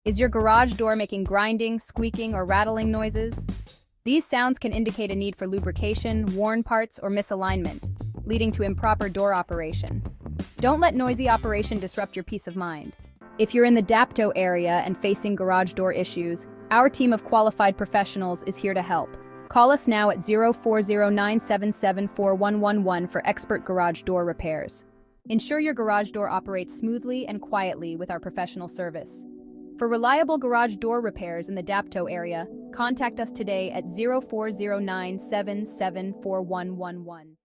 Is your garage door making grinding, squeaking, or rattling noises? These sounds can indicate a need for lubrication, worn parts, or misalignment, leading to improper door operation. Don't let noisy operation disrupt your peace of mind. If you're in the Dapto area and facing garage door issues, our team of qualified professionals is here to help. Call us now at 040-977-4111 for expert garage door repairs. Ensure your garage door operates smoothly and quietly with our professional service. For reliable garage door repairs in the Dapto area, contact us today at 040-977-4111.